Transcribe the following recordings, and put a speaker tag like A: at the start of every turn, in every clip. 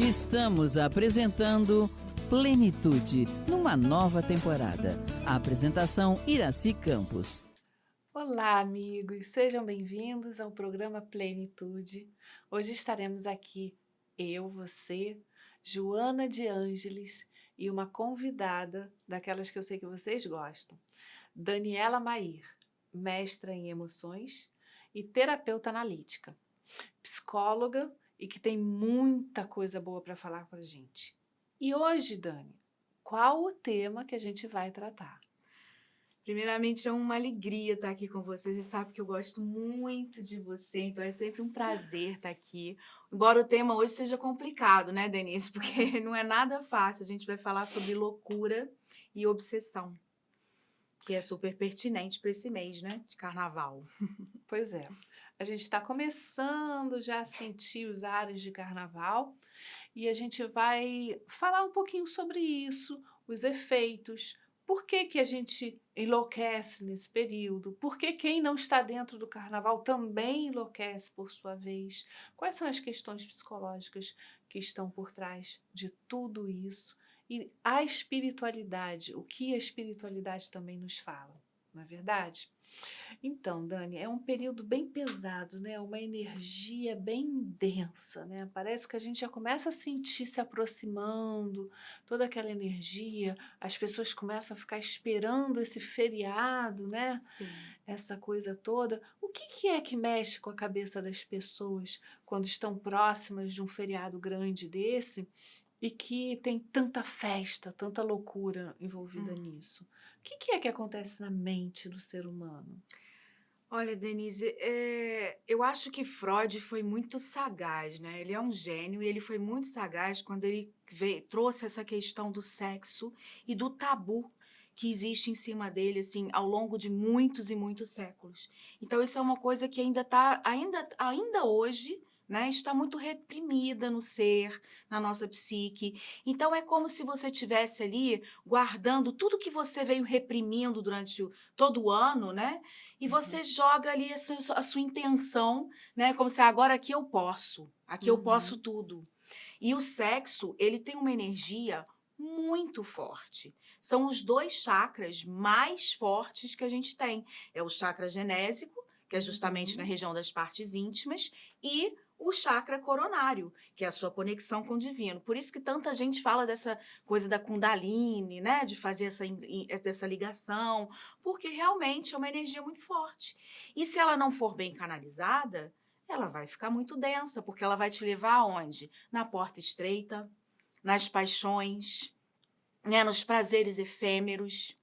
A: Estamos apresentando Plenitude, numa nova temporada. A apresentação Iraci Campos.
B: Olá, amigos, sejam bem-vindos ao programa Plenitude. Hoje estaremos aqui, eu, você, Joana de Ângeles e uma convidada, daquelas que eu sei que vocês gostam, Daniela Mair, mestra em emoções e terapeuta analítica, psicóloga e que tem muita coisa boa para falar com a gente. E hoje, Dani, qual o tema que a gente vai tratar?
C: Primeiramente, é uma alegria estar aqui com vocês. Você sabe que eu gosto muito de você, então é sempre um prazer estar aqui. Embora o tema hoje seja complicado, né, Denise? Porque não é nada fácil. A gente vai falar sobre loucura e obsessão, que é super pertinente para esse mês, né, de carnaval.
B: Pois é, a gente está começando já a sentir os ares de carnaval e a gente vai falar um pouquinho sobre isso, os efeitos, por que que a gente enlouquece nesse período, por que quem não está dentro do carnaval também enlouquece por sua vez, quais são as questões psicológicas que estão por trás de tudo isso e a espiritualidade, o que a espiritualidade também nos fala, não é verdade? Então, Dani, é um período bem pesado, né? Uma energia bem densa, né? Parece que a gente já começa a sentir se aproximando, toda aquela energia, as pessoas começam a ficar esperando esse feriado, né?
C: Sim.
B: Essa coisa toda. O que é que mexe com a cabeça das pessoas quando estão próximas de um feriado grande desse e que tem tanta festa, tanta loucura envolvida nisso? O que é que acontece na mente do ser humano?
C: Olha, Denise, eu acho que Freud foi muito sagaz, né? Ele é um gênio e ele foi muito sagaz quando ele trouxe essa questão do sexo e do tabu que existe em cima dele, assim, ao longo de muitos e muitos séculos. Então, isso é uma coisa que ainda hoje, né, está muito reprimida no ser, na nossa psique. Então, é como se você tivesse ali guardando tudo que você veio reprimindo durante todo o ano, né? E você joga ali a sua intenção, né? Como se agora aqui eu posso tudo. E o sexo, ele tem uma energia muito forte. São os dois chakras mais fortes que a gente tem. É o chakra genésico, que é justamente na região das partes íntimas, e o chakra coronário, que é a sua conexão com o divino. Por isso que tanta gente fala dessa coisa da Kundalini, né? De fazer essa ligação, porque realmente é uma energia muito forte. E se ela não for bem canalizada, ela vai ficar muito densa, porque ela vai te levar aonde? Na porta estreita, nas paixões, né, nos prazeres efêmeros,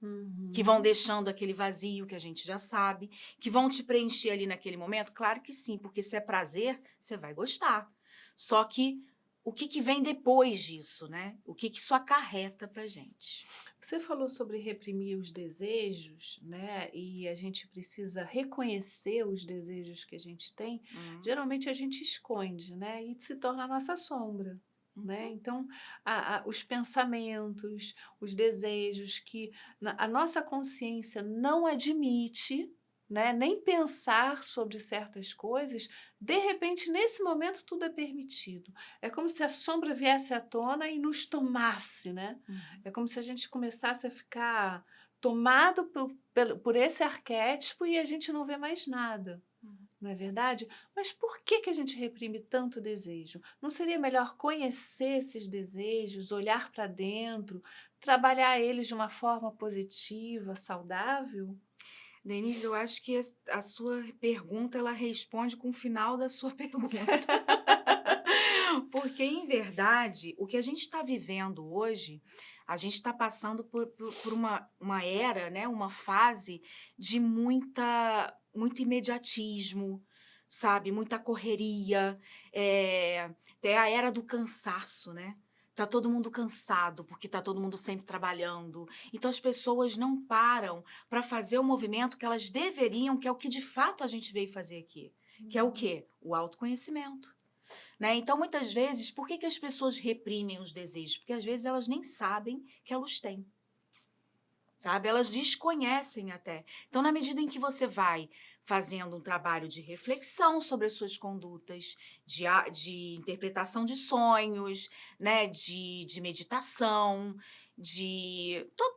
C: que vão deixando aquele vazio que a gente já sabe, que vão te preencher ali naquele momento. Claro que sim, porque se é prazer, você vai gostar. Só que o que vem depois disso, né? O que isso acarreta pra gente?
B: Você falou sobre reprimir os desejos, né? E a gente precisa reconhecer os desejos que a gente tem. Geralmente a gente esconde, né? E se torna a nossa sombra. Né? Então, os pensamentos, os desejos que a nossa consciência não admite, né? Nem pensar sobre certas coisas, de repente, nesse momento, tudo é permitido. É como se a sombra viesse à tona e nos tomasse, né? É como se a gente começasse a ficar tomado por esse arquétipo e a gente não vê mais nada. Não é verdade? Mas por que a gente reprime tanto desejo? Não seria melhor conhecer esses desejos, olhar para dentro, trabalhar eles de uma forma positiva, saudável?
C: Denise, eu acho que a sua pergunta, ela responde com o final da sua pergunta. Porque, em verdade, o que a gente está vivendo hoje, a gente está passando por uma era, né? Uma fase de muito imediatismo, sabe? Muita correria. É a era do cansaço, né? Tá todo mundo cansado, porque tá todo mundo sempre trabalhando. Então, as pessoas não param para fazer o movimento que elas deveriam, que é o que de fato a gente veio fazer aqui. Que é o quê? O autoconhecimento. Né? Então, muitas vezes, por que as pessoas reprimem os desejos? Porque, às vezes, elas nem sabem que elas têm. sabe? Elas desconhecem até. Então, na medida em que você vai fazendo um trabalho de reflexão sobre as suas condutas, de interpretação de sonhos, né, de meditação,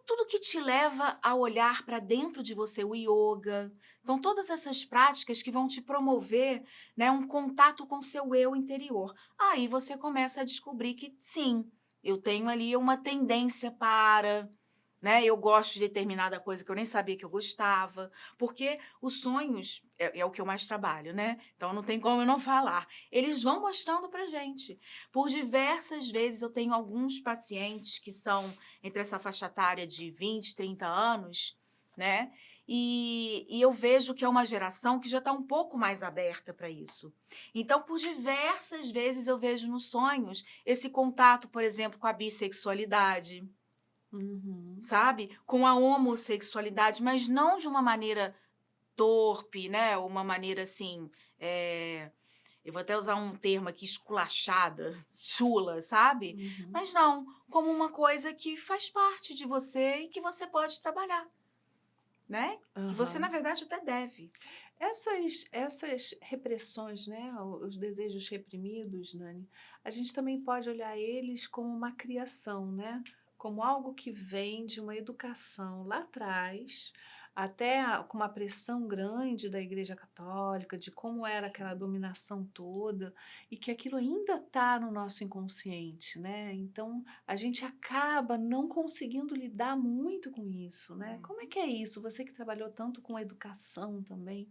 C: tudo que te leva a olhar para dentro de você, o yoga. São todas essas práticas que vão te promover, né, um contato com seu eu interior. Aí você começa a descobrir que, sim, eu tenho ali uma tendência para... Né? Eu gosto de determinada coisa que eu nem sabia que eu gostava, porque os sonhos é o que eu mais trabalho, né? Então não tem como eu não falar. Eles vão mostrando pra gente. Por diversas vezes eu tenho alguns pacientes que são entre essa faixa etária de 20, 30 anos, né? E eu vejo que é uma geração que já está um pouco mais aberta para isso. Então, por diversas vezes eu vejo nos sonhos esse contato, por exemplo, com a bissexualidade, sabe? Com a homossexualidade, mas não de uma maneira torpe, né? Uma maneira assim, eu vou até usar um termo aqui, esculachada, chula, sabe? Mas não, como uma coisa que faz parte de você e que você pode trabalhar, né? Que você, na verdade, até deve.
B: Essas repressões, né, os desejos reprimidos, Nani, a gente também pode olhar eles como uma criação, né? Como algo que vem de uma educação lá atrás, até com uma pressão grande da Igreja Católica, de como era aquela dominação toda, e que aquilo ainda está no nosso inconsciente, né? Então, a gente acaba não conseguindo lidar muito com isso, né? Como é que é isso? Você que trabalhou tanto com educação também,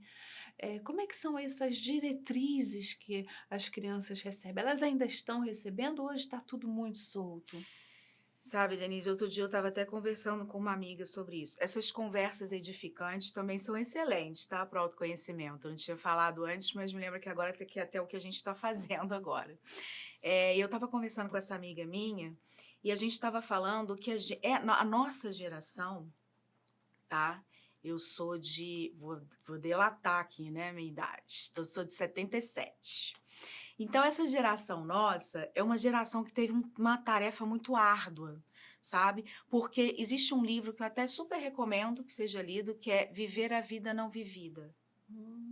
B: como é que são essas diretrizes que as crianças recebem? Elas ainda estão recebendo ou hoje está tudo muito solto?
C: Sabe, Denise, outro dia eu estava até conversando com uma amiga sobre isso. Essas conversas edificantes também são excelentes, tá? Para o autoconhecimento. Eu não tinha falado antes, mas me lembra que agora que é até o que a gente está fazendo agora. Eu estava conversando com essa amiga minha e a gente estava falando que a nossa geração, tá? Eu sou de... Vou delatar aqui, né, minha idade. Eu sou de 77. Então, essa geração nossa é uma geração que teve uma tarefa muito árdua, sabe? Porque existe um livro que eu até super recomendo que seja lido, que é Viver a Vida Não Vivida,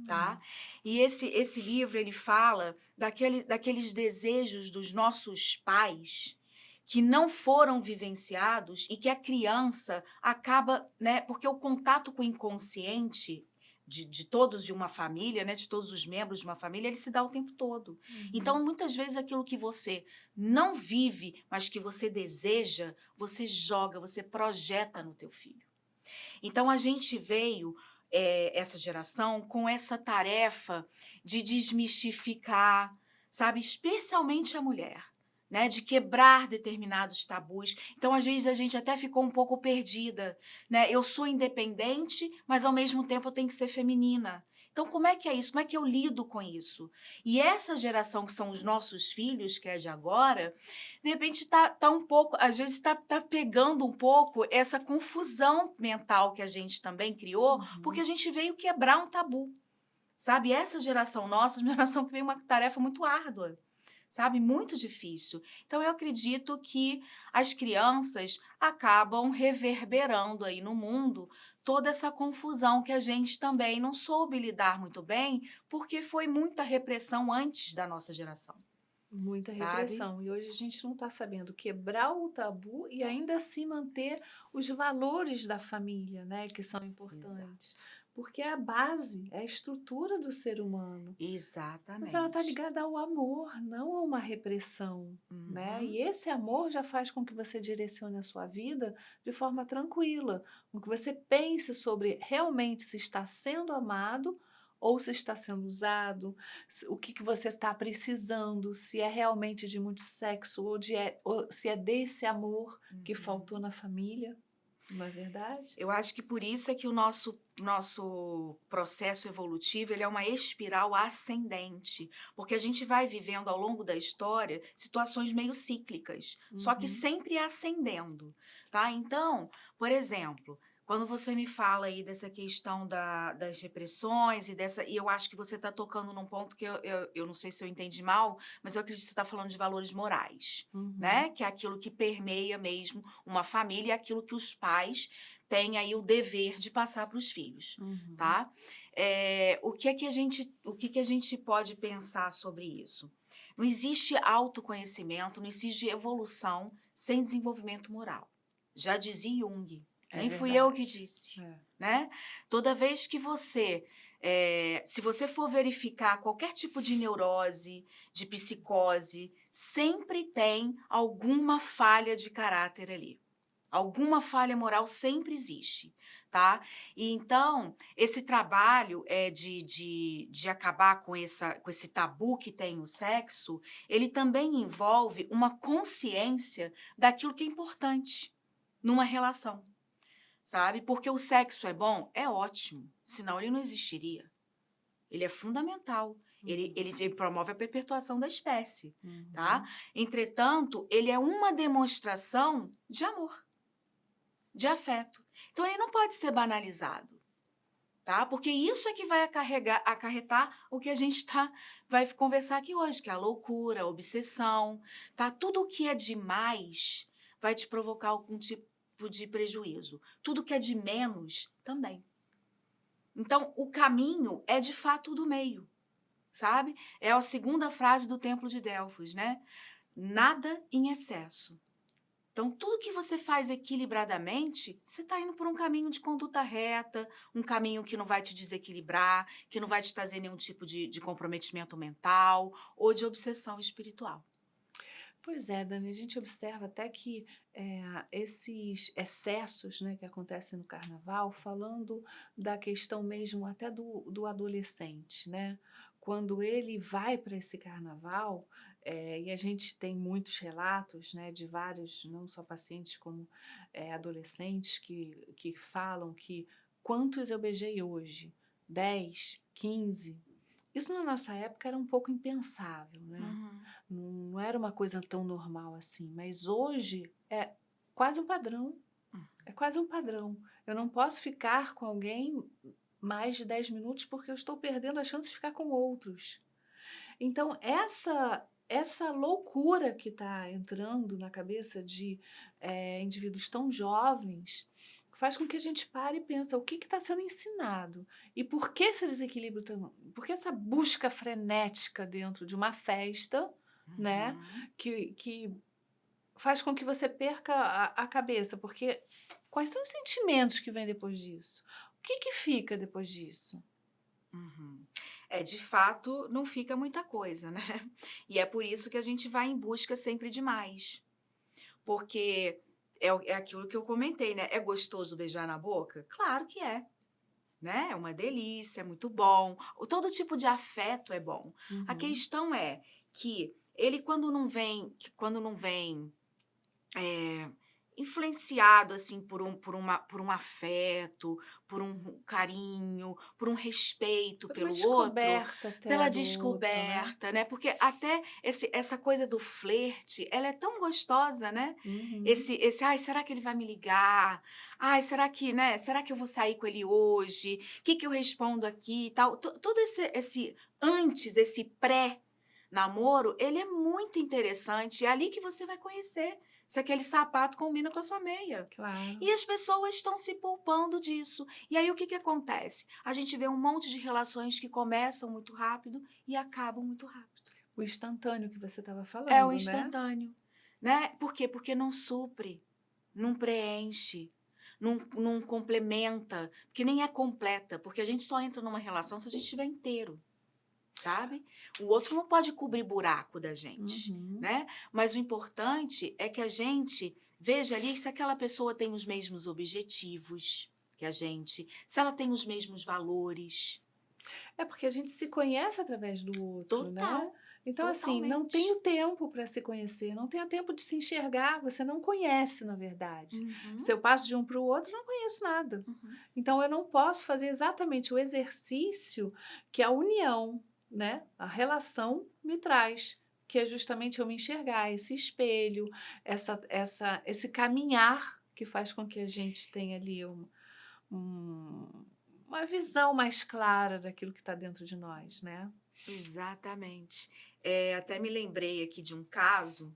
C: tá? E esse livro, ele fala daqueles desejos dos nossos pais que não foram vivenciados e que a criança acaba, né? Porque o contato com o inconsciente de todos de uma família, né, de todos os membros de uma família, ele se dá o tempo todo. Então, muitas vezes, aquilo que você não vive, mas que você deseja, você joga, você projeta no teu filho. Então, a gente veio, essa geração, com essa tarefa de desmistificar, sabe, especialmente a mulher, né, de quebrar determinados tabus. Então, às vezes, a gente até ficou um pouco perdida, né? Eu sou independente, mas, ao mesmo tempo, eu tenho que ser feminina. Então, como é que é isso? Como é que eu lido com isso? E essa geração, que são os nossos filhos, que é de agora, de repente tá um pouco, às vezes tá pegando um pouco essa confusão mental que a gente também criou, porque a gente veio quebrar um tabu, sabe? Essa geração nossa é uma geração que veio uma tarefa muito árdua, sabe? Muito difícil. Então, eu acredito que as crianças acabam reverberando aí no mundo toda essa confusão que a gente também não soube lidar muito bem, porque foi muita repressão antes da nossa geração.
B: Muita
C: Sabe?
B: repressão. E hoje a gente não está sabendo quebrar o tabu e ainda assim manter os valores da família, né? Que são importantes.
C: Exato.
B: Porque é a base, é a estrutura do ser humano.
C: Exatamente.
B: Mas ela está ligada ao amor, não a uma repressão, né? E esse amor já faz com que você direcione a sua vida de forma tranquila, com que você pense sobre realmente se está sendo amado ou se está sendo usado, o que você está precisando, se é realmente de muito sexo ou se é desse amor que faltou na família. Não é verdade?
C: Eu acho que por isso é que o nosso processo evolutivo, ele é uma espiral ascendente, porque a gente vai vivendo ao longo da história situações meio cíclicas, só que sempre ascendendo, tá? Então, por exemplo, quando você me fala aí dessa questão das repressões e eu acho que você está tocando num ponto que eu não sei se eu entendi mal, mas eu acredito que você está falando de valores morais, né? Que é aquilo que permeia mesmo uma família, é aquilo que os pais tem aí o dever de passar para os filhos, tá? O que que a gente pode pensar sobre isso? Não existe autoconhecimento, não existe evolução sem desenvolvimento moral. Já dizia Jung, nem fui eu que disse, né? Toda vez que você, se você for verificar qualquer tipo de neurose, de psicose, sempre tem alguma falha de caráter ali. Alguma falha moral sempre existe, tá? E então, esse trabalho de acabar com esse tabu que tem o sexo, ele também envolve uma consciência daquilo que é importante numa relação, sabe? Porque o sexo é bom, é ótimo, senão ele não existiria. Ele é fundamental. Ele promove a perpetuação da espécie, tá? Entretanto, ele é uma demonstração de amor, de afeto. Então, ele não pode ser banalizado, tá? Porque isso é que vai acarretar o que a gente vai conversar aqui hoje, que é a loucura, a obsessão, tá? Tudo o que é demais vai te provocar algum tipo de prejuízo. Tudo que é de menos, também. Então, o caminho é, de fato, o do meio, sabe? É a segunda frase do Templo de Delfos, né? Nada em excesso. Então, tudo que você faz equilibradamente, você está indo por um caminho de conduta reta, um caminho que não vai te desequilibrar, que não vai te trazer nenhum tipo de comprometimento mental ou de obsessão espiritual.
B: Pois é, Dani, a gente observa até que esses excessos, né, que acontecem no carnaval, falando da questão mesmo até do adolescente, né? Quando ele vai para esse carnaval, e a gente tem muitos relatos, né, de vários, não só pacientes como adolescentes que falam que quantos eu beijei hoje? 10, 15. Isso na nossa época era um pouco impensável, né? Não era uma coisa tão normal assim, mas hoje é quase um padrão. É quase um padrão. Eu não posso ficar com alguém mais de 10 minutos porque eu estou perdendo a chance de ficar com outros. Então, essa loucura que está entrando na cabeça de indivíduos tão jovens faz com que a gente pare e pense o que está sendo ensinado e por que esse desequilíbrio, por que essa busca frenética dentro de uma festa, né, que faz com que você perca a cabeça, porque quais são os sentimentos que vêm depois disso? O que fica depois disso?
C: De fato, não fica muita coisa, né? E é por isso que a gente vai em busca sempre de mais. Porque é aquilo que eu comentei, né? É gostoso beijar na boca? Claro que é. Né? É uma delícia, é muito bom. Todo tipo de afeto é bom. A questão é que ele, quando não vem influenciado assim por um afeto, por um carinho, por um respeito
B: Por
C: pelo
B: uma
C: outro,
B: descoberta até
C: pela
B: do outro, né?
C: descoberta, né? Porque até essa coisa do flerte, ela é tão gostosa, né? Ai, será que ele vai me ligar? Ai, será que, né? Será que eu vou sair com ele hoje? O que eu respondo aqui e tal? Todo esse antes, esse pré-namoro, ele é muito interessante. É ali que você vai conhecer se aquele sapato combina com a sua meia.
B: Claro.
C: E as pessoas estão se poupando disso. E aí, o que acontece? A gente vê um monte de relações que começam muito rápido e acabam muito rápido.
B: O instantâneo que você estava falando,
C: É o instantâneo. Né? Por quê? Porque não supre, não preenche, não complementa, porque nem é completa. Porque a gente só entra numa relação se a gente estiver inteiro. Sabe? O outro não pode cobrir buraco da gente, né? Mas o importante é que a gente veja ali se aquela pessoa tem os mesmos objetivos que a gente, se ela tem os mesmos valores.
B: É porque a gente se conhece através do outro, né? Então, assim, não
C: Totalmente.
B: tenho tempo para se conhecer, não tenho tempo de se enxergar, você não conhece, na verdade. Se eu passo de um para o outro, não conheço nada. Então, eu não posso fazer exatamente o exercício que a união, né, a relação me traz, que é justamente eu me enxergar, esse espelho, esse caminhar que faz com que a gente tenha ali uma visão mais clara daquilo que está dentro de nós, né?
C: Exatamente. Até me lembrei aqui de um caso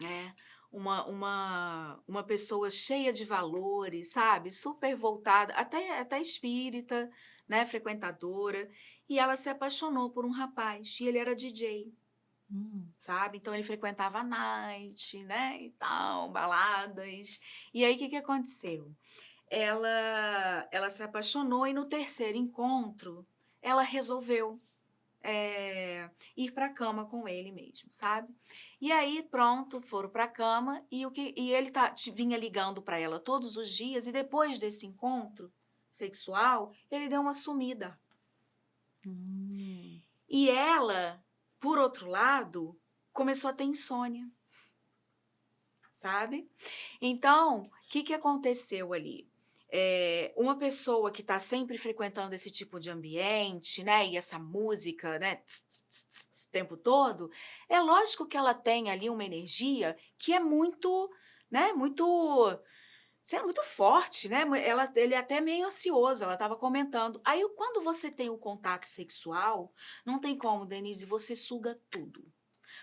C: É, uma pessoa cheia de valores, sabe? Super voltada, até espírita, né? Frequentadora. E ela se apaixonou por um rapaz, e ele era DJ, sabe? Então ele frequentava a night, né? E tal, baladas. E aí o que aconteceu? Ela se apaixonou e no terceiro encontro ela resolveu ir para a cama com ele mesmo, sabe? E aí, pronto, foram para a cama e ele vinha ligando para ela todos os dias e depois desse encontro sexual, ele deu uma sumida. E ela, por outro lado, começou a ter insônia, sabe? Então, o que aconteceu ali? Uma pessoa que está sempre frequentando esse tipo de ambiente, né, e essa música, né, o tempo todo, é lógico que ela tem ali uma energia que é muito, né, sei lá, muito forte, né? Ele é até meio ansioso, ela estava comentando. Aí, quando você tem o contato sexual, não tem como, Denise, você suga tudo.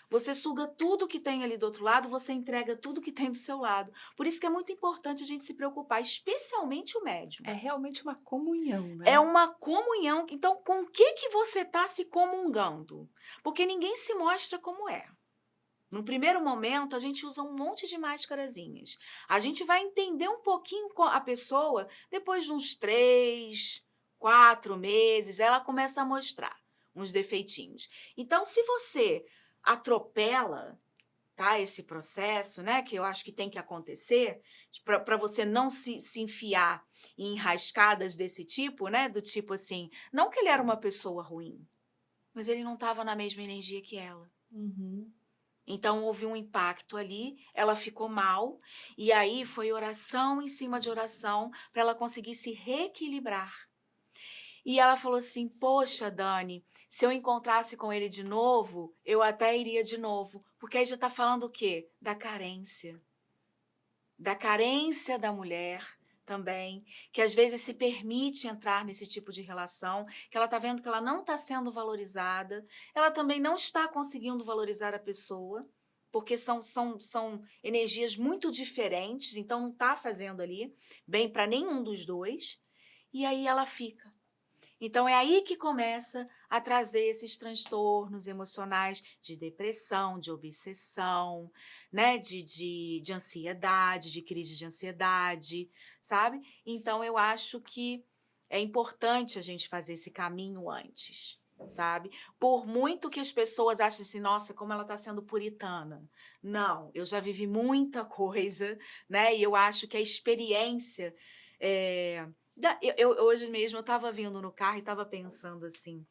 C: Você suga tudo que tem ali do outro lado, você entrega tudo que tem do seu lado. Por isso que é muito importante a gente se preocupar, especialmente o médium.
B: É realmente uma comunhão, né?
C: É uma comunhão. Então, com o que você está se comungando? Porque ninguém se mostra como é. No primeiro momento, a gente usa um monte de máscarazinhas. A gente vai entender um pouquinho a pessoa depois de uns 3, 4 meses, ela começa a mostrar uns defeitinhos. Então, se você atropela, tá, esse processo, né, que eu acho que tem que acontecer, para você não se enfiar em enrascadas desse tipo, né, do tipo assim, não que ele era uma pessoa ruim, mas ele não estava na mesma energia que ela. Então, houve um impacto ali, ela ficou mal, e aí foi oração em cima de oração para ela conseguir se reequilibrar. E ela falou assim, poxa, Dani, se eu encontrasse com ele de novo, eu até iria de novo. Porque aí já está falando o quê? Da carência. Da carência da mulher também, que às vezes se permite entrar nesse tipo de relação, que ela está vendo que ela não está sendo valorizada, ela também não está conseguindo valorizar a pessoa, porque são energias muito diferentes, então não está fazendo ali bem para nenhum dos dois, e aí ela fica. Então, é aí que começa a trazer esses transtornos emocionais de depressão, de obsessão, né? de ansiedade, de crise de ansiedade, sabe? Então, eu acho que é importante a gente fazer esse caminho antes, sabe? Por muito que as pessoas achem assim, nossa, como ela está sendo puritana. Não, eu já vivi muita coisa, né? E eu acho que a experiência... hoje mesmo eu estava vindo no carro e estava pensando assim,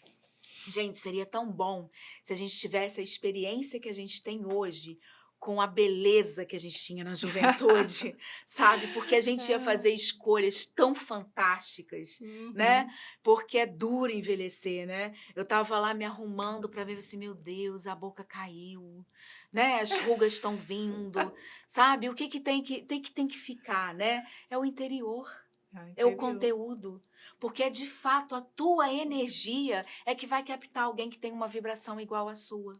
C: gente, seria tão bom se a gente tivesse a experiência que a gente tem hoje com a beleza que a gente tinha na juventude, sabe? Porque a gente ia fazer escolhas tão fantásticas, né? Porque é duro envelhecer, né? Eu estava lá me arrumando para ver assim, meu Deus, a boca caiu, né? As rugas estão vindo, sabe? O que tem que ficar, né? É o interior. É o conteúdo, porque é de fato a tua energia é que vai captar alguém que tem uma vibração igual à sua.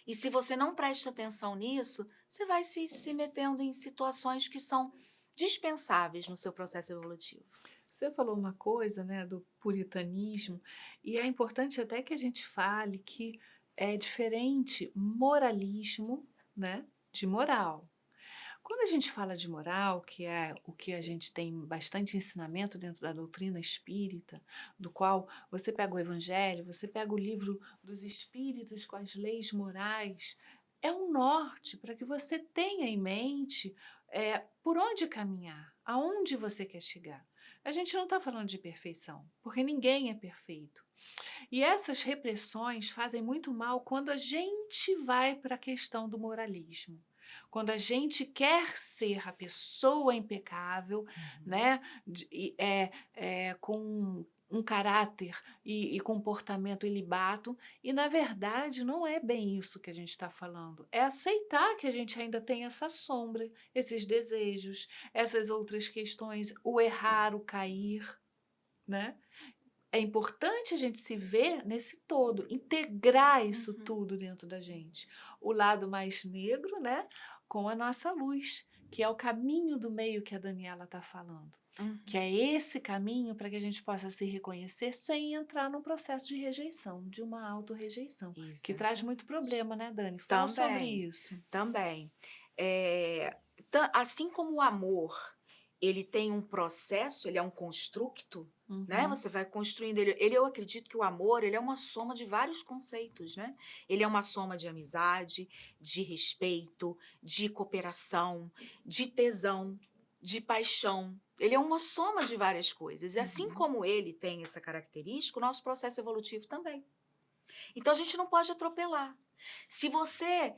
C: E se você não presta atenção nisso, você vai se metendo em situações que são dispensáveis no seu processo evolutivo.
B: Você falou uma coisa, né, do puritanismo, e é importante até que a gente fale que é diferente moralismo, né, de moral. Quando a gente fala de moral, que é o que a gente tem bastante ensinamento dentro da doutrina espírita, do qual você pega o Evangelho, você pega o livro dos Espíritos com as leis morais, é um norte para que você tenha em mente por onde caminhar, aonde você quer chegar. A gente não está falando de perfeição, porque ninguém é perfeito. E essas repressões fazem muito mal quando a gente vai para a questão do moralismo. Quando a gente quer ser a pessoa impecável, né, com um caráter e comportamento ilibato, e na verdade não é bem isso que a gente está falando. É aceitar que a gente ainda tem essa sombra, esses desejos, essas outras questões, o errar, o cair, né? é importante a gente se ver nesse todo, integrar isso
C: Uhum.
B: tudo dentro da gente. O lado mais negro, né, com a nossa luz, que é o caminho do meio que a Daniela está falando. Que
C: Uhum.
B: é esse caminho para que a gente possa se reconhecer sem entrar num processo de rejeição, de uma autorrejeição, que traz muito
C: Exatamente.
B: problema, né, Dani? Fala sobre
C: Também,
B: isso.
C: também. Assim como o amor, ele tem um processo, ele é um construto, né?
B: Uhum,
C: Você vai construindo ele. Eu acredito que o amor, ele é uma soma de vários conceitos, né? Ele é uma soma de amizade, de respeito, de cooperação, de tesão, de paixão. Ele é uma soma de várias coisas. E assim
B: uhum.
C: como ele tem essa característica, o nosso processo evolutivo também. Então a gente não pode atropelar. Se você,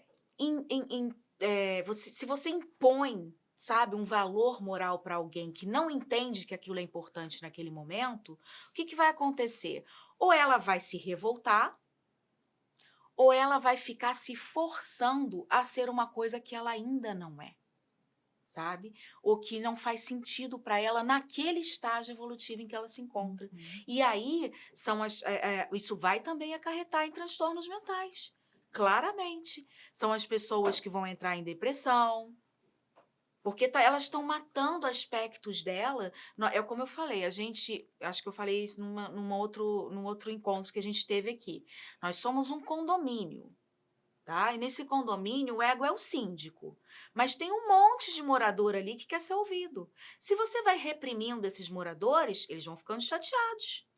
C: se você impõe, sabe, um valor moral para alguém que não entende que aquilo é importante naquele momento, o que vai acontecer? Ou ela vai se revoltar, ou ela vai ficar se forçando a ser uma coisa que ela ainda não é, sabe? Ou que não faz sentido para ela naquele estágio evolutivo em que ela se encontra.
B: Uhum.
C: E aí, isso vai também acarretar em transtornos mentais. Claramente. São as pessoas que vão entrar em depressão, porque elas estão matando aspectos dela. É como eu falei, acho que eu falei isso num outro encontro que a gente teve aqui. Nós somos um condomínio. Tá? E nesse condomínio, o ego é o síndico. Mas tem um monte de morador ali que quer ser ouvido. Se você vai reprimindo esses moradores, eles vão ficando chateados.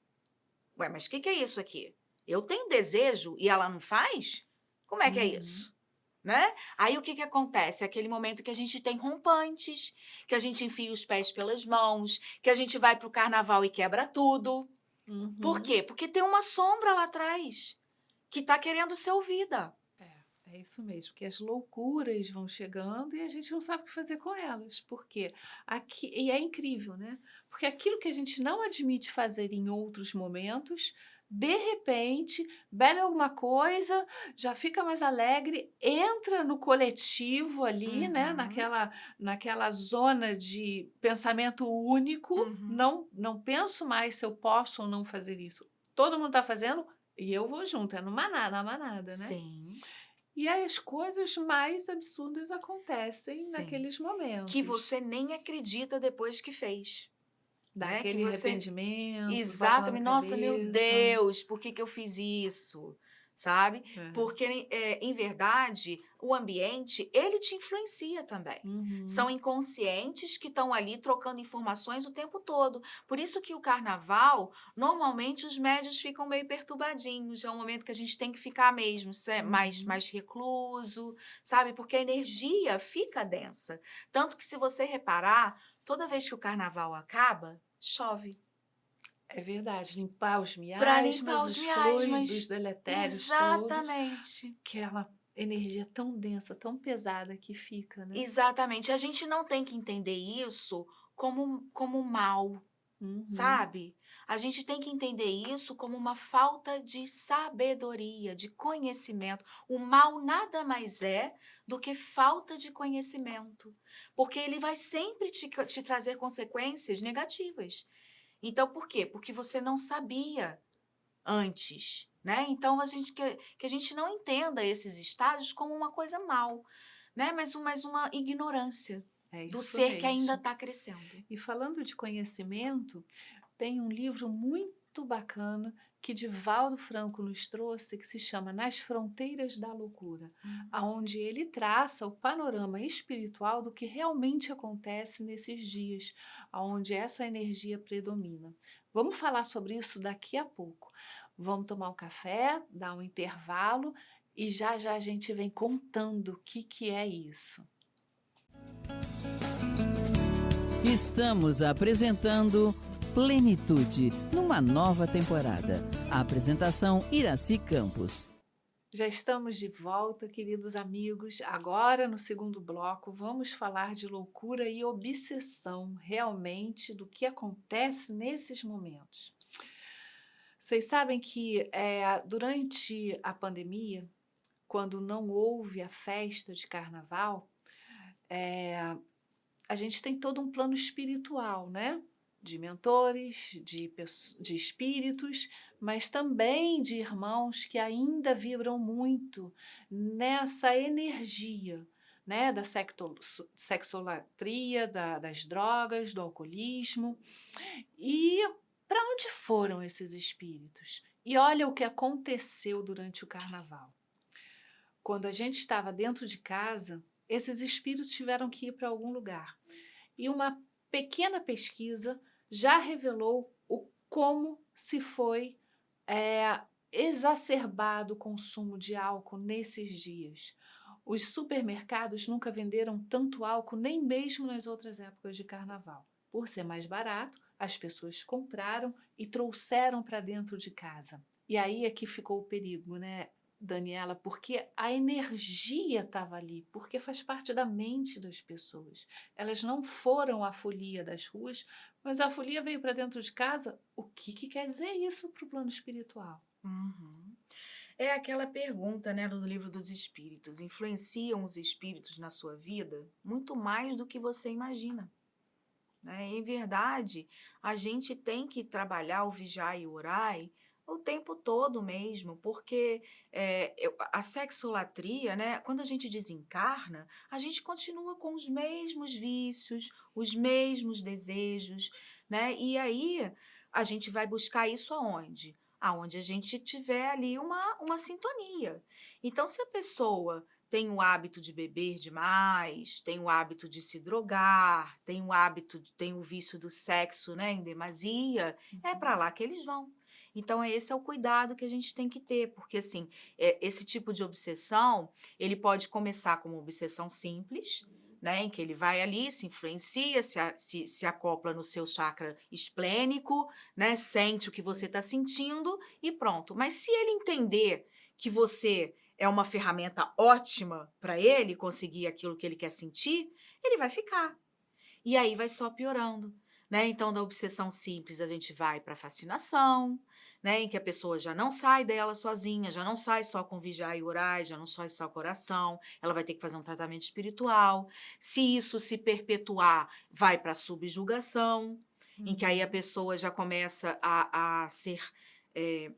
C: Ué, mas o que é isso aqui? Eu tenho desejo e ela não faz? Como é que é
B: Uhum.
C: isso? Né? Aí o que acontece? É aquele momento que a gente tem rompantes, que a gente enfia os pés pelas mãos, que a gente vai pro carnaval e quebra tudo. Por
B: Uhum.
C: quê? Porque tem uma sombra lá atrás que tá querendo ser ouvida.
B: É isso mesmo, que as loucuras vão chegando e a gente não sabe o que fazer com elas. Por quê? E é incrível, né? Porque aquilo que a gente não admite fazer em outros momentos, de repente, bebe alguma coisa, já fica mais alegre, entra no coletivo ali, né?
C: Uhum,
B: Naquela zona de pensamento único.
C: uhum.
B: Não penso mais se eu posso ou não fazer isso. Todo mundo está fazendo e eu vou junto, é no manada, na manada, né?
C: Sim,
B: E aí as coisas mais absurdas acontecem
C: sim.
B: naqueles
C: Que
B: momentos.
C: você nem acredita depois que fez,
B: Dá
C: né? Que
B: aquele
C: você
B: arrependimento, bate lá na
C: exatamente, nossa, meu
B: cabeça.
C: Deus, por que eu fiz isso? Sabe?
B: É.
C: Porque, em verdade, o ambiente, ele te influencia também. São
B: Uhum.
C: inconscientes que estão ali trocando informações o tempo todo. Por isso que o carnaval, normalmente os médios ficam meio perturbadinhos. É um momento que a gente tem que ficar mesmo
B: Uhum.
C: mais recluso, sabe? Porque a energia fica densa. Tanto que se você reparar, toda vez que o carnaval acaba, chove.
B: É verdade, limpar os
C: Para limpar
B: miasmas,
C: os
B: os fluidos
C: miasmas.
B: deletérios todos,
C: Exatamente.
B: aquela energia tão densa, tão pesada que fica, né?
C: Exatamente. A gente não tem que entender isso como mal,
B: Uhum.
C: sabe? A gente tem que entender isso como uma falta de sabedoria, de conhecimento. O mal nada mais é do que falta de conhecimento, porque ele vai sempre te trazer consequências negativas. Então, por quê? Porque você não sabia antes, né? Então que a gente não entenda esses estágios como uma coisa mal, né? Mas uma ignorância
B: É
C: do
B: isso
C: ser que ainda
B: mesmo.
C: está crescendo.
B: E falando de conhecimento, tem um livro muito bacana que Divaldo Franco nos trouxe, que se chama Nas Fronteiras da Loucura,
C: Hum.
B: aonde ele traça o panorama espiritual do que realmente acontece nesses dias, aonde essa energia predomina. Vamos falar sobre isso daqui a pouco. Vamos tomar um café, dar um intervalo e já já a gente vem contando o que é isso.
A: Estamos apresentando Plenitude, numa nova temporada. A apresentação Iraci Campos.
B: Já estamos de volta, queridos amigos. Agora, no segundo bloco, vamos falar de loucura e obsessão, realmente, do que acontece nesses momentos. Vocês sabem que durante a pandemia, quando não houve a festa de carnaval, a gente tem todo um plano espiritual, né? de mentores, de espíritos, mas também de irmãos que ainda vibram muito nessa energia, né, da sexolatria, das drogas, do alcoolismo. E para onde foram esses espíritos? E olha o que aconteceu durante o carnaval. Quando a gente estava dentro de casa, esses espíritos tiveram que ir para algum lugar. E uma pequena pesquisa já revelou como se foi exacerbado o consumo de álcool nesses dias. Os supermercados nunca venderam tanto álcool, nem mesmo nas outras épocas de carnaval. Por ser mais barato, as pessoas compraram e trouxeram para dentro de casa. E aí é que ficou o perigo, né, Daniela? Porque a energia estava ali, porque faz parte da mente das pessoas. Elas não foram à folia das ruas, mas a folia veio para dentro de casa. O que quer dizer isso para o plano espiritual?
C: Uhum. É aquela pergunta, né, do Livro dos Espíritos. Influenciam os espíritos na sua vida muito mais do que você imagina, né? Em verdade, a gente tem que trabalhar o vigiar e orai o tempo todo mesmo, porque a sexolatria, né, quando a gente desencarna, a gente continua com os mesmos vícios, os mesmos desejos, né? E aí a gente vai buscar isso aonde? Aonde a gente tiver ali uma sintonia. Então, se a pessoa tem o hábito de beber demais, tem o hábito de se drogar, tem o vício do sexo, né, em demasia, é para lá que eles vão. Então, esse é o cuidado que a gente tem que ter, porque, assim, esse tipo de obsessão, ele pode começar como uma obsessão simples, né, em que ele vai ali, se influencia, se acopla no seu chakra esplênico, né, sente o que você está sentindo e pronto. Mas se ele entender que você é uma ferramenta ótima para ele conseguir aquilo que ele quer sentir, ele vai ficar. E aí vai só piorando, né? Então, da obsessão simples, a gente vai para a fascinação, né? Em que a pessoa já não sai dela sozinha, já não sai só com vigiar e orar, já não sai só com oração, ela vai ter que fazer um tratamento espiritual. Se isso se perpetuar, vai para a subjugação, em que aí a pessoa já começa a ser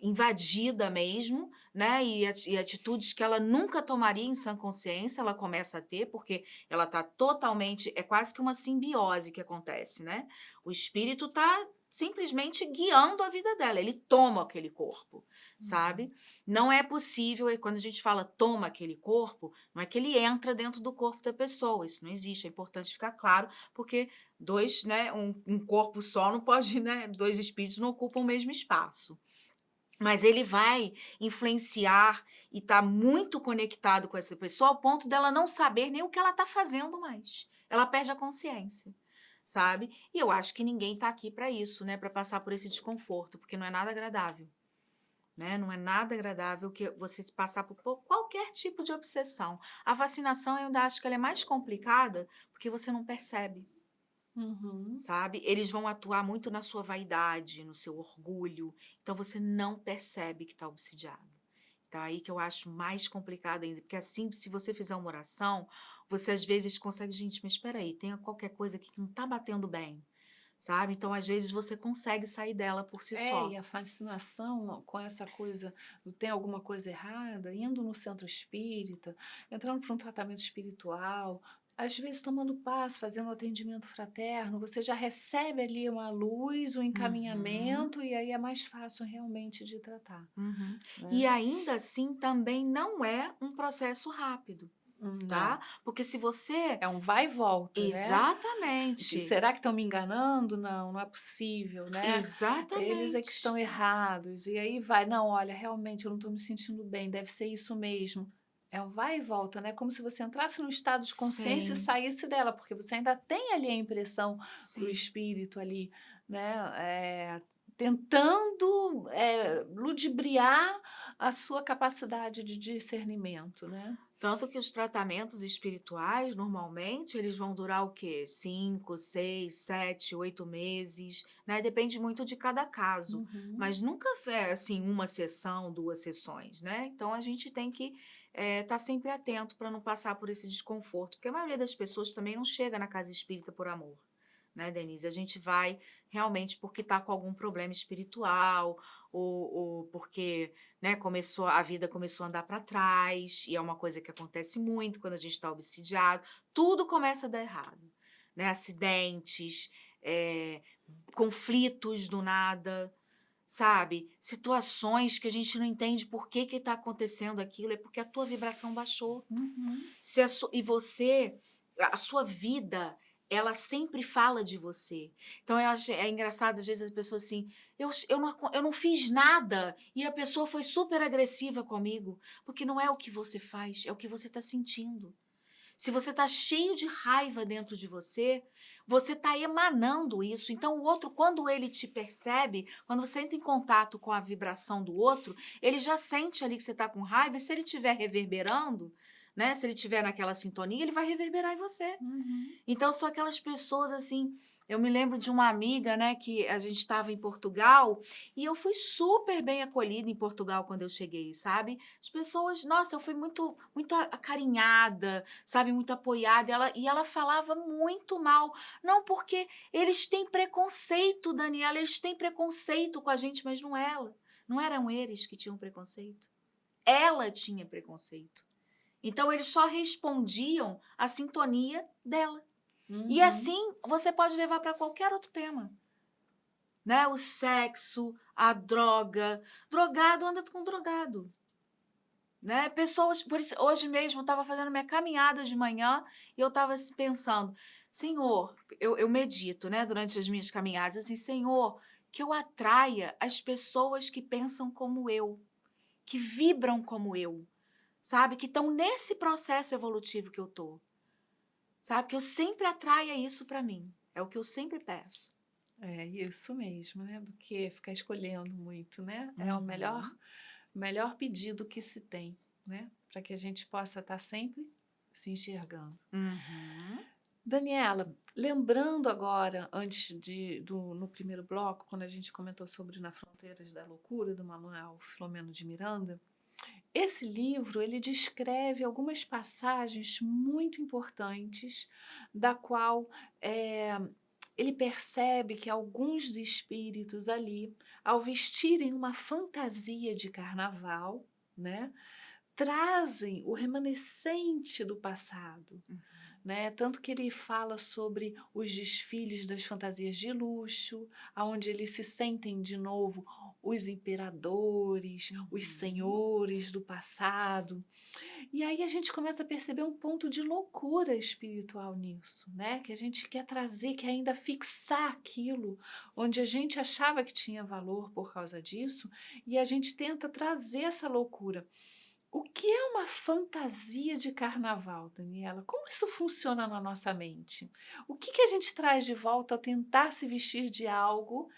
C: invadida mesmo, né? E atitudes que ela nunca tomaria em sã consciência, ela começa a ter, porque ela está totalmente, é quase que uma simbiose que acontece, né? O espírito está simplesmente guiando a vida dela, ele toma aquele corpo, sabe? Não é possível, e quando a gente fala toma aquele corpo, não é que ele entra dentro do corpo da pessoa, isso não existe, é importante ficar claro, porque dois, né, um corpo só não pode, né, dois espíritos não ocupam o mesmo espaço. Mas ele vai influenciar e tá muito conectado com essa pessoa ao ponto dela não saber nem o que ela tá fazendo mais. Ela perde a consciência, sabe? E eu acho que ninguém tá aqui para isso, né? Para passar por esse desconforto, porque não é nada agradável, né? Não é nada agradável que você passar por qualquer tipo de obsessão. A vacinação eu ainda acho que ela é mais complicada porque você não percebe. Sabe? Eles vão atuar muito na sua vaidade, no seu orgulho. Então, você não percebe que está obsidiado. Então, aí que eu acho mais complicado ainda. Porque assim, se você fizer uma oração, você às vezes consegue... Gente, mas espera aí, tem qualquer coisa aqui que não está batendo bem, sabe? Então, às vezes, você consegue sair dela por si só.
B: E a fascinação com essa coisa, tem alguma coisa errada, indo no centro espírita, entrando para um tratamento espiritual, às vezes tomando passe, fazendo um atendimento fraterno, você já recebe ali uma luz, um encaminhamento, e aí é mais fácil realmente de tratar.
C: Né?
B: E
C: ainda assim, também não é um processo rápido. Tá? Porque se você...
B: É um vai e volta,
C: Exatamente.
B: Né? Será que estão me enganando? Não, não é possível, né?
C: Exatamente.
B: Eles é que estão errados. E aí vai, não, olha, realmente eu não estou me sentindo bem, deve ser isso mesmo. É um vai e volta, né? Como se você entrasse num estado de consciência e saísse dela, porque você ainda tem ali a impressão do espírito ali, né? Tentando ludibriar a sua capacidade de discernimento, né?
C: Tanto que os tratamentos espirituais, normalmente, eles vão durar o quê? 5, 6, 7, 8 meses, né? Depende muito de cada caso. Mas nunca é, assim, uma sessão, 2 sessões, né? Então, a gente tem que estar sempre atento para não passar por esse desconforto. Porque a maioria das pessoas também não chega na casa espírita por amor, né, Denise? A gente vai realmente porque está com algum problema espiritual ou porque, né, a vida começou a andar para trás, e é uma coisa que acontece muito quando a gente está obsidiado. Tudo começa a dar errado, né? Acidentes, conflitos do nada, sabe? Situações que a gente não entende por que está acontecendo aquilo, é porque a tua vibração baixou. A sua vida, ela sempre fala de você. Então, eu acho, é engraçado, às vezes, as pessoas assim, eu não fiz nada e a pessoa foi super agressiva comigo, porque não é o que você faz, é o que você está sentindo. Se você está cheio de raiva dentro de você está emanando isso. Então, o outro, quando ele te percebe, quando você entra em contato com a vibração do outro, ele já sente ali que você está com raiva, e se ele estiver reverberando, né? Se ele estiver naquela sintonia, ele vai reverberar em você. Então, são aquelas pessoas assim... Eu me lembro de uma amiga, né, que a gente estava em Portugal, e eu fui super bem acolhida em Portugal quando eu cheguei, sabe? As pessoas, nossa, eu fui muito, muito acarinhada, sabe? Muito apoiada, e ela falava muito mal. Não, porque eles têm preconceito, Daniela, eles têm preconceito com a gente, mas não ela. Não eram eles que tinham preconceito. Ela tinha preconceito. Então, eles só respondiam à sintonia dela. E assim, você pode levar para qualquer outro tema. Né? O sexo, a droga. Drogado anda com drogado. Né? Pessoas, por isso, hoje mesmo, eu estava fazendo minha caminhada de manhã e eu estava pensando, Senhor, eu medito, né, durante as minhas caminhadas, assim, Senhor, que eu atraia as pessoas que pensam como eu, que vibram como eu, sabe? Que estão nesse processo evolutivo que eu estou. Sabe? Que eu sempre atraia isso para mim. É o que eu sempre peço.
B: É isso mesmo, né? Do que ficar escolhendo muito, né? É o melhor pedido que se tem, né? Para que a gente possa estar sempre se enxergando. Daniela, lembrando agora, no primeiro bloco, quando a gente comentou sobre Nas Fronteiras da Loucura, do Manuel Filomeno de Miranda, esse livro, ele descreve algumas passagens muito importantes, da qual ele percebe que alguns espíritos ali, ao vestirem uma fantasia de carnaval, né, trazem o remanescente do passado. Né? Tanto que ele fala sobre os desfiles das fantasias de luxo, onde eles se sentem de novo os imperadores, os senhores do passado. E aí a gente começa a perceber um ponto de loucura espiritual nisso, né? Que a gente quer trazer, quer ainda fixar aquilo onde a gente achava que tinha valor por causa disso, e a gente tenta trazer essa loucura. O que é uma fantasia de carnaval, Daniela? Como isso funciona na nossa mente? O que a gente traz de volta ao tentar se vestir de algo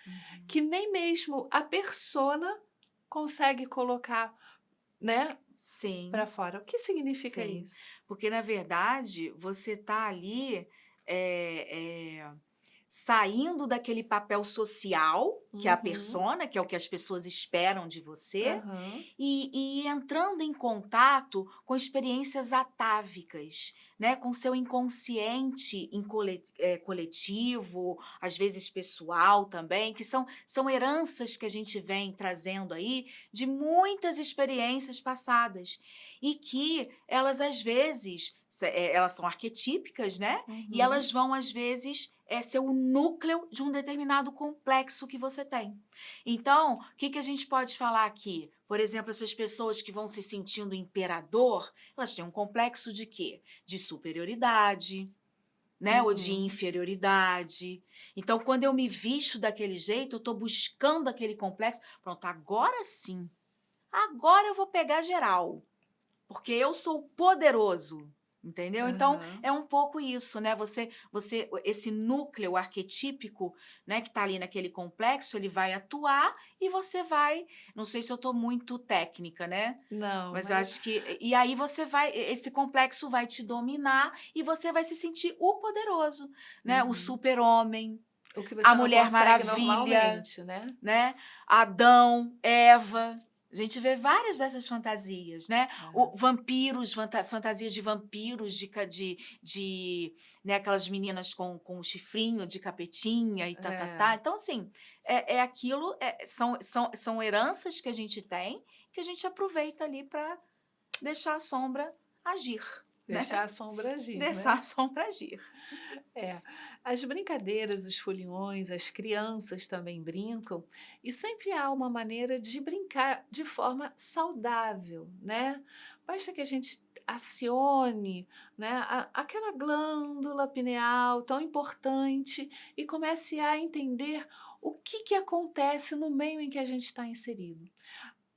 B: que nem mesmo a persona consegue colocar, né, para fora? O que significa isso?
C: Porque, na verdade, você está ali saindo daquele papel social, que é a persona, que é o que as pessoas esperam de você, e entrando em contato com experiências atávicas, né? Com seu inconsciente coletivo, às vezes pessoal também, que são heranças que a gente vem trazendo aí de muitas experiências passadas, e que elas, às vezes, elas são arquetípicas, né? E elas vão, às vezes, ser o núcleo de um determinado complexo que você tem. Então, o que a gente pode falar aqui? Por exemplo, essas pessoas que vão se sentindo imperador, elas têm um complexo de quê? De superioridade, né? Ou de inferioridade. Então, quando eu me visto daquele jeito, eu estou buscando aquele complexo. Pronto, agora sim. Agora eu vou pegar geral. Porque eu sou poderoso. Entendeu? Então, é um pouco isso, né? Esse núcleo arquetípico, né, que tá ali naquele complexo, ele vai atuar e você vai... Não sei se eu tô muito técnica, né?
B: Não.
C: Mas acho que... E aí esse complexo vai te dominar e você vai se sentir o poderoso, né? O super-homem, a Mulher Maravilha,
B: normalmente,
C: né? Adão, Eva... A gente vê várias dessas fantasias, né? Fantasias de vampiros, né, aquelas meninas com chifrinho de capetinha e tá. Então, assim, aquilo, são heranças que a gente tem, que a gente aproveita ali para deixar a sombra agir.
B: Deixar
C: né?
B: a sombra agir,
C: Deixar
B: né?
C: a sombra agir.
B: As brincadeiras, os foliões, as crianças também brincam, e sempre há uma maneira de brincar de forma saudável, né? Basta que a gente acione, né, aquela glândula pineal tão importante e comece a entender o que acontece no meio em que a gente está inserido.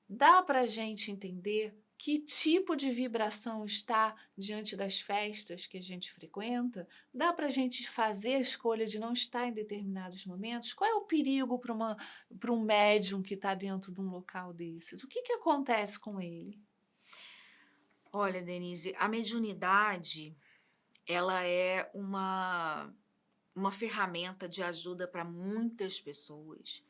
B: Dá para a gente entender que tipo de vibração está diante das festas que a gente frequenta? Dá para a gente fazer a escolha de não estar em determinados momentos? Qual é o perigo para um médium que está dentro de um local desses? O que acontece com ele?
C: Olha, Denise, a mediunidade, ela é uma ferramenta de ajuda para muitas pessoas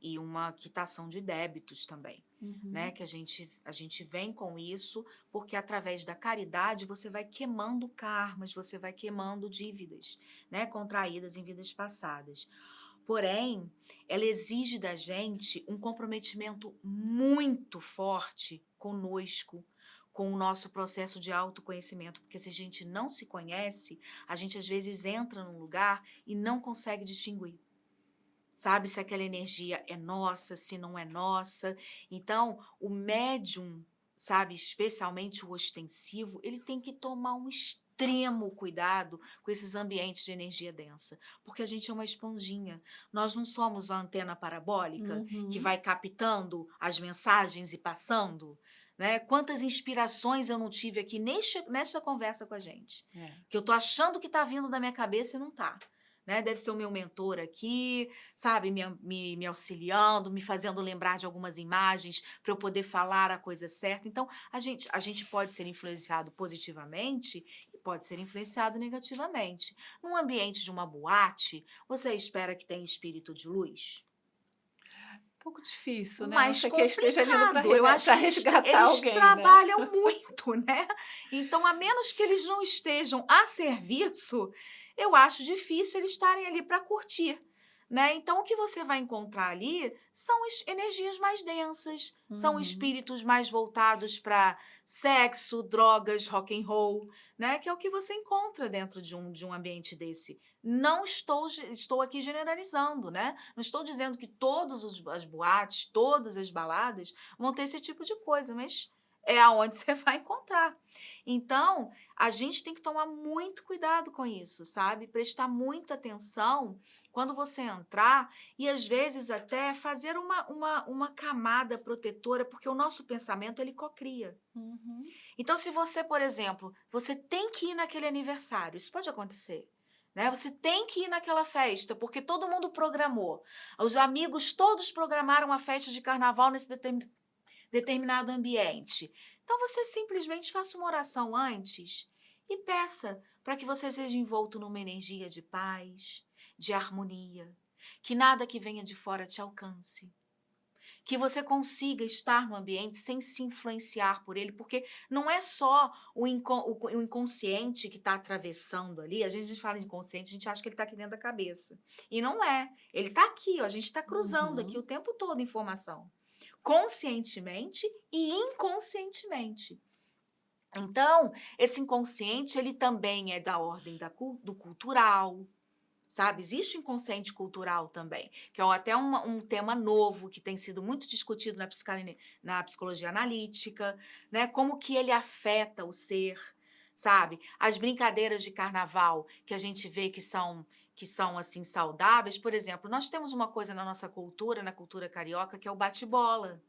C: e uma quitação de débitos também, né? Que a gente vem com isso porque através da caridade você vai queimando karmas, você vai queimando dívidas, né? Contraídas em vidas passadas. Porém, ela exige da gente um comprometimento muito forte conosco, com o nosso processo de autoconhecimento, porque se a gente não se conhece, a gente às vezes entra num lugar e não consegue distinguir. Sabe se aquela energia é nossa, se não é nossa. Então, o médium, sabe, especialmente o ostensivo, ele tem que tomar um extremo cuidado com esses ambientes de energia densa, porque a gente é uma esponjinha. Nós não somos a antena parabólica que vai captando as mensagens e passando, né? Quantas inspirações eu não tive aqui nesta conversa com a gente, que eu tô achando que tá vindo da minha cabeça e não tá. Né? Deve ser o meu mentor aqui, sabe, me auxiliando, me fazendo lembrar de algumas imagens para eu poder falar a coisa certa. Então, a gente pode ser influenciado positivamente e pode ser influenciado negativamente. Num ambiente de uma boate, você espera que tenha espírito de luz?
B: Um pouco difícil, né?
C: Mais
B: Não sei que esteja lindo para
C: complicado. Eu acho que
B: resgatar
C: eles
B: alguém,
C: trabalham
B: né?
C: muito, né? Então, a menos que eles não estejam a serviço, eu acho difícil eles estarem ali para curtir, né? Então, o que você vai encontrar ali são energias mais densas, são espíritos mais voltados para sexo, drogas, rock and roll, né? Que é o que você encontra dentro de um ambiente desse. Não estou aqui generalizando, né? Não estou dizendo que todas as boates, todas as baladas vão ter esse tipo de coisa, mas é aonde você vai encontrar. Então, a gente tem que tomar muito cuidado com isso, sabe? Prestar muita atenção quando você entrar e, às vezes, até fazer uma camada protetora, porque o nosso pensamento, ele cocria. Então, se você, por exemplo, você tem que ir naquele aniversário, isso pode acontecer, né? Você tem que ir naquela festa, porque todo mundo programou. Os amigos todos programaram a festa de carnaval nesse determinado ambiente. Então, você simplesmente faça uma oração antes e peça para que você seja envolto numa energia de paz, de harmonia, que nada que venha de fora te alcance. Que você consiga estar no ambiente sem se influenciar por ele, porque não é só o inconsciente que está atravessando ali. Às vezes a gente fala de inconsciente, a gente acha que ele está aqui dentro da cabeça. E não é. Ele está aqui, ó, a gente está cruzando aqui o tempo todo informação. Conscientemente e inconscientemente. Então, esse inconsciente, ele também é da ordem do cultural, sabe? Existe o inconsciente cultural também, que é até um tema novo que tem sido muito discutido na psicologia analítica, né? Como que ele afeta o ser, sabe? As brincadeiras de carnaval que a gente vê que são assim saudáveis, por exemplo, nós temos uma coisa na nossa cultura, na cultura carioca, que é o bate-bola,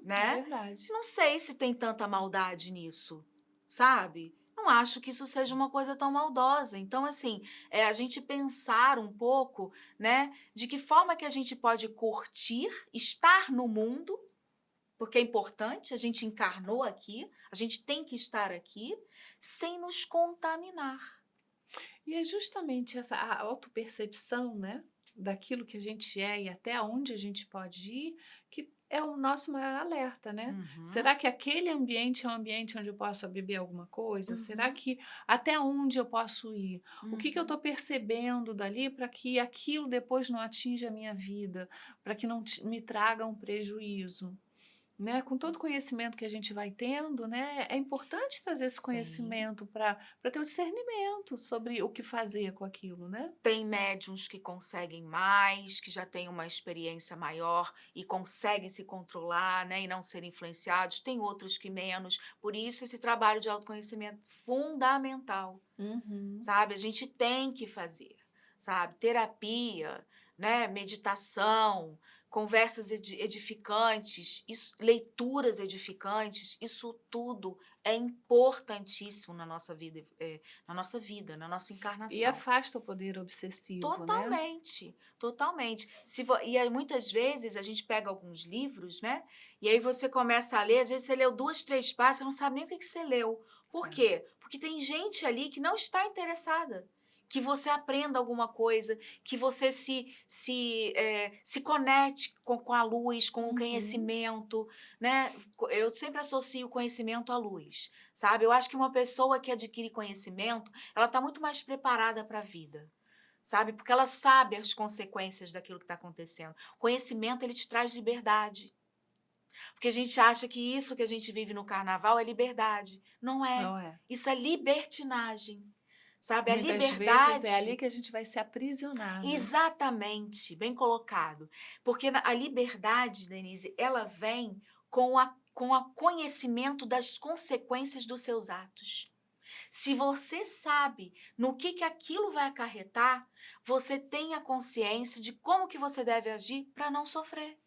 C: né?
B: É verdade.
C: Não sei se tem tanta maldade nisso, sabe? Não acho que isso seja uma coisa tão maldosa. Então, assim, a gente pensar um pouco, né, de que forma que a gente pode curtir, estar no mundo, porque é importante, a gente encarnou aqui, a gente tem que estar aqui, sem nos contaminar.
B: E é justamente essa a autopercepção, né, daquilo que a gente é e até onde a gente pode ir, que é o nosso maior alerta, né?
C: Uhum.
B: Será que aquele ambiente é um ambiente onde eu possa beber alguma coisa? Será
C: Uhum.
B: que até onde eu posso ir? O que eu
C: Uhum.
B: estou percebendo dali para que aquilo depois não atinja a minha vida, para que não me traga um prejuízo? Né, com todo o conhecimento que a gente vai tendo, né, é importante trazer esse
C: Sim.
B: conhecimento para ter o discernimento sobre o que fazer com aquilo, né?
C: Tem médiums que conseguem mais, que já têm uma experiência maior e conseguem se controlar, né, e não ser influenciados. Tem outros que menos. Por isso, esse trabalho de autoconhecimento fundamental,
B: Uhum.
C: sabe? A gente tem que fazer, sabe? Terapia, né? Meditação, conversas edificantes, leituras edificantes, isso tudo é importantíssimo na nossa
B: E
C: encarnação.
B: afasta o poder obsessivo, né?
C: Totalmente, totalmente. E aí, muitas vezes, a gente pega alguns livros, né? E aí você começa a ler, às vezes você leu 2, 3 páginas, você não sabe nem o que você leu. Por
B: É.
C: quê? Porque tem gente ali que não está interessada. Que você aprenda alguma coisa, que você se conecte com a luz, com o
B: Uhum.
C: conhecimento, né? Eu sempre associo o conhecimento à luz, sabe? Eu acho que uma pessoa que adquire conhecimento, ela está muito mais preparada para a vida, sabe? Porque ela sabe as consequências daquilo que está acontecendo. O conhecimento, ele te traz liberdade. Porque a gente acha que isso que a gente vive no carnaval é liberdade. Não é.
B: Não é?
C: Isso é libertinagem, sabe? A
B: Muitas vezes é ali
C: liberdade,
B: que a gente vai se aprisionar, né?
C: exatamente, bem colocado. Porque a liberdade, Denise, ela vem com a conhecimento das consequências dos seus atos. Se você sabe no que aquilo vai acarretar, você tem a consciência de como que você deve agir para não sofrer,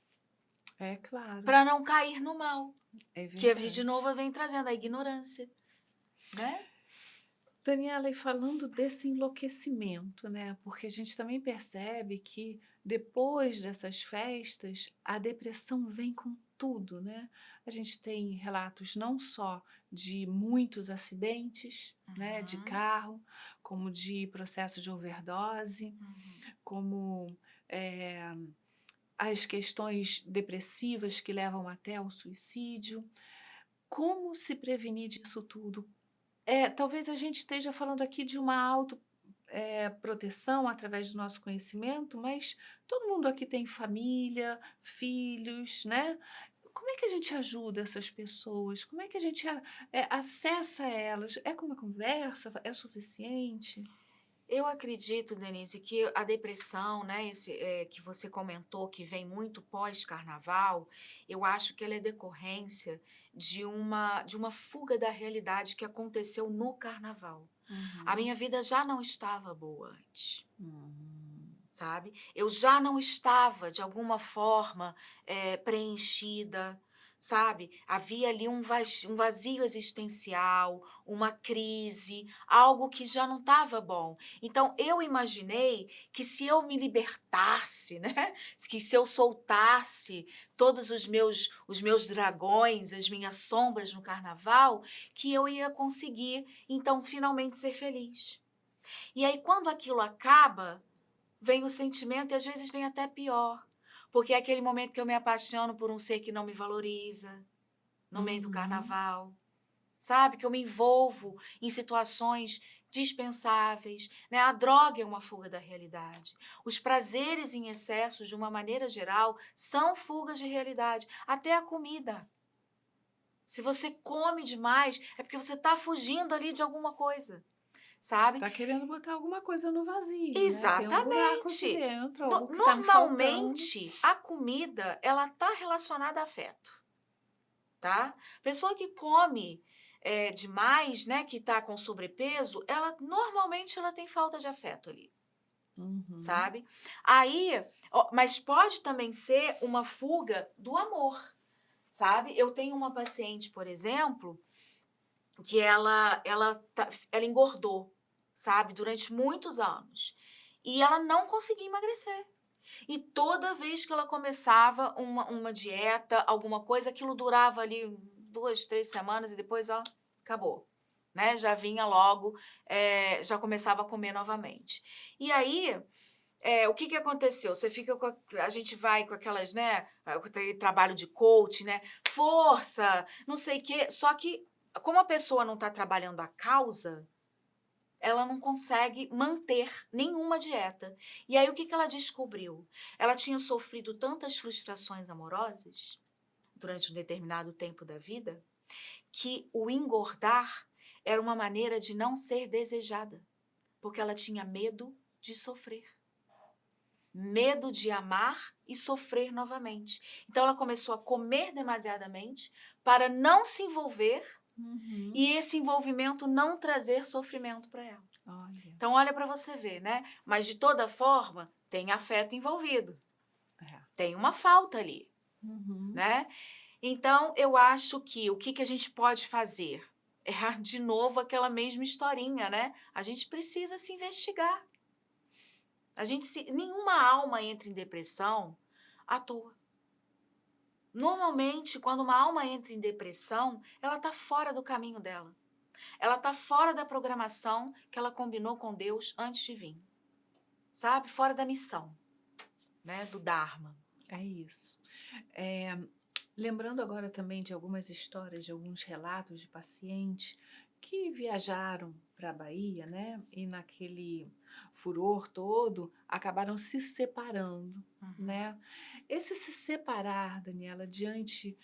B: É claro,
C: para não cair no mal.
B: é
C: Que a gente de
B: verdade.
C: novo vem trazendo a ignorância, né?
B: Daniela, e falando desse enlouquecimento, né? Porque a gente também percebe que depois dessas festas, a depressão vem com tudo, né? A gente tem relatos não só de muitos acidentes, né, de
C: Uhum,
B: carro, como de processo de overdose,
C: uhum.
B: como eh, as questões depressivas que levam até ao suicídio. Como se prevenir disso tudo? Talvez a gente esteja falando aqui de uma proteção através do nosso conhecimento, mas todo mundo aqui tem família, filhos, né? Como é que a gente ajuda essas pessoas? Como é que a gente acessa elas? É com uma conversa? É suficiente?
C: Eu acredito, Denise, que a depressão, né, que você comentou, que vem muito pós-carnaval, eu acho que ela é decorrência de uma fuga da realidade que aconteceu no carnaval. A
B: Uhum.
C: minha vida já não estava boa antes,
B: Hum.
C: sabe? Eu já não estava, de alguma forma, preenchida, sabe? Havia ali um vazio existencial, uma crise, algo que já não estava bom. Então, eu imaginei que se eu me libertasse, né? Que se eu soltasse todos os meus dragões, as minhas sombras no carnaval, que eu ia conseguir, então, finalmente ser feliz. E aí, quando aquilo acaba, vem o sentimento e às vezes vem até pior. Porque é aquele momento que eu me apaixono por um ser que não me valoriza, no meio do
B: Uhum.
C: carnaval, sabe? Que eu me envolvo em situações dispensáveis, né? A droga é uma fuga da realidade. Os prazeres em excesso, de uma maneira geral, são fugas de realidade. Até a comida. Se você come demais, é porque você está fugindo ali de alguma coisa, sabe?
B: Tá querendo botar alguma coisa no vazio, né? Tem um buraco aqui
C: Exatamente.
B: dentro, algo que tá me faltando.
C: Normalmente, a comida, ela tá relacionada a afeto, tá? Pessoa que come demais, né, que tá com sobrepeso, normalmente ela tem falta de afeto ali,
B: Uhum.
C: sabe? Aí, mas pode também ser uma fuga do amor, sabe? Eu tenho uma paciente, por exemplo, que ela engordou, sabe, durante muitos anos. E ela não conseguia emagrecer. E toda vez que ela começava uma dieta, alguma coisa, aquilo durava ali 2, 3 semanas e depois, ó, acabou. Né? Já vinha logo, já começava a comer novamente. E aí, o que aconteceu? Você fica a gente vai com aquelas, né, aquele trabalho de coach, né, força, não sei o quê, só que como a pessoa não está trabalhando a causa, ela não consegue manter nenhuma dieta. E aí o que ela descobriu? Ela tinha sofrido tantas frustrações amorosas durante um determinado tempo da vida, que o engordar era uma maneira de não ser desejada, porque ela tinha medo de sofrer. Medo de amar e sofrer novamente. Então ela começou a comer demasiadamente para não se envolver e esse envolvimento não trazer sofrimento para ela.
B: Olha.
C: Então olha para você ver, né? Mas de toda forma, tem afeto envolvido. Tem uma falta ali, né? Então eu acho que o que a gente pode fazer é de novo aquela mesma historinha, né? A gente precisa se investigar. Nenhuma alma entra em depressão à toa. Normalmente, quando uma alma entra em depressão, ela está fora do caminho dela. Ela está fora da programação que ela combinou com Deus antes de vir. Sabe? Fora da missão, né? Do Dharma.
B: É isso. Lembrando agora também de algumas histórias, de alguns relatos de pacientes que viajaram para a Bahia, né? E naquele furor todo, acabaram se separando, né? Esse se separar, Daniela, diante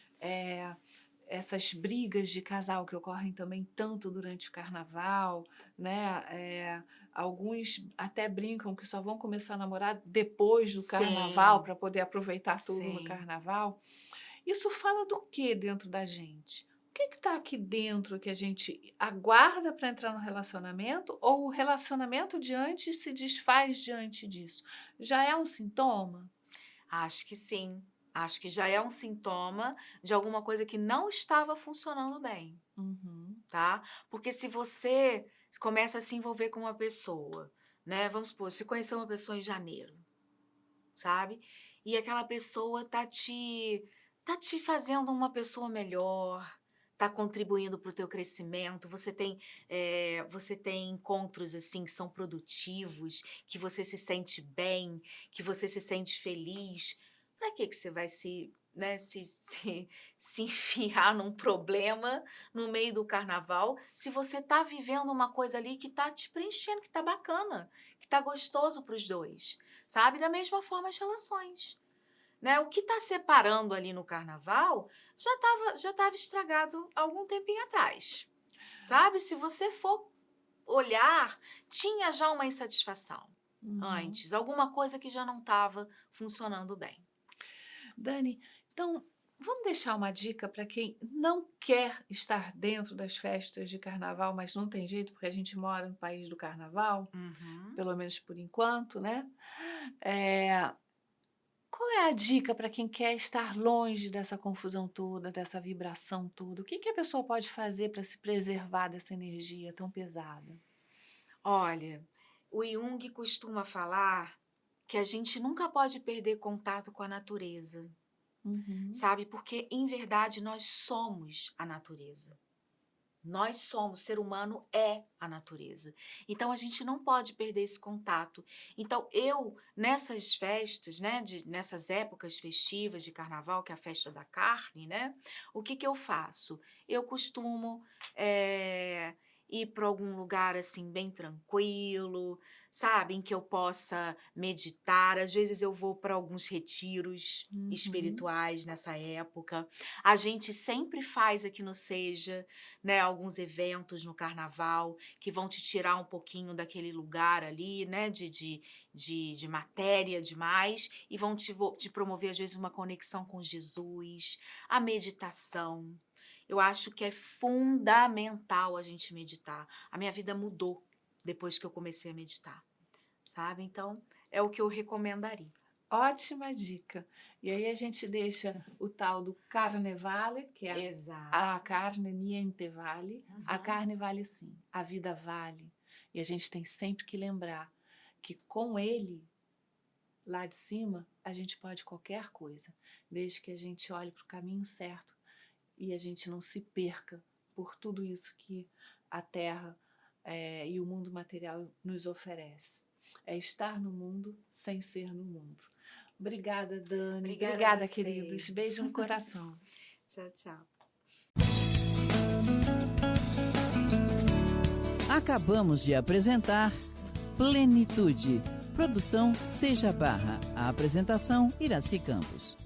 B: essas brigas de casal que ocorrem também tanto durante o carnaval, né? Alguns até brincam que só vão começar a namorar depois do carnaval para poder aproveitar tudo no carnaval. Isso fala do que dentro da gente? O que está aqui dentro que a gente aguarda para entrar no relacionamento ou o relacionamento diante se desfaz diante disso? Já é um sintoma?
C: Acho que sim. Acho que já é um sintoma de alguma coisa que não estava funcionando bem, tá? Porque se você começa a se envolver com uma pessoa, né? Vamos supor, você conheceu uma pessoa em janeiro, sabe? E aquela pessoa tá te fazendo uma pessoa melhor, tá contribuindo para o teu crescimento, você tem encontros assim que são produtivos, que você se sente bem, que você se sente feliz. Para que você vai se enfiar num problema no meio do carnaval se você tá vivendo uma coisa ali que tá te preenchendo, que tá bacana, que tá gostoso para os dois, sabe? Da mesma forma as relações. Né? O que está separando ali no carnaval já tava estragado há algum tempinho atrás, sabe? Se você for olhar, tinha já uma insatisfação antes, alguma coisa que já não estava funcionando bem.
B: Dani, então vamos deixar uma dica para quem não quer estar dentro das festas de carnaval, mas não tem jeito porque a gente mora no país do carnaval, pelo menos por enquanto, né? Qual é a dica para quem quer estar longe dessa confusão toda, dessa vibração toda? O que a pessoa pode fazer para se preservar dessa energia tão pesada?
C: Olha, o Jung costuma falar que a gente nunca pode perder contato com a natureza, sabe? Porque, em verdade, nós somos a natureza. Nós somos, o ser humano é a natureza. Então, a gente não pode perder esse contato. Então, nessas festas, né, nessas épocas festivas de carnaval, que é a festa da carne, né, o que eu faço? Eu costumo ir para algum lugar, assim, bem tranquilo, sabe, em que eu possa meditar. Às vezes eu vou para alguns retiros espirituais nessa época. A gente sempre faz aqui no Seja, né, alguns eventos no carnaval que vão te tirar um pouquinho daquele lugar ali, né, de matéria demais e vão te promover, às vezes, uma conexão com Jesus, a meditação. Eu acho que é fundamental a gente meditar. A minha vida mudou depois que eu comecei a meditar, sabe? Então, é o que eu recomendaria.
B: Ótima dica. E aí a gente deixa o tal do carne vale, que é a carne niente vale. A carne vale sim, a vida vale. E a gente tem sempre que lembrar que com ele, lá de cima, a gente pode qualquer coisa, desde que a gente olhe para o caminho certo e a gente não se perca por tudo isso que a Terra e o mundo material nos oferece. é estar no mundo sem ser no mundo. Obrigada, Dani.
C: Obrigada a você.
B: Queridos. Beijo no coração.
C: Tchau, tchau.
A: Acabamos de apresentar Plenitude. Produção Seja Barra. A apresentação Iraci Campos.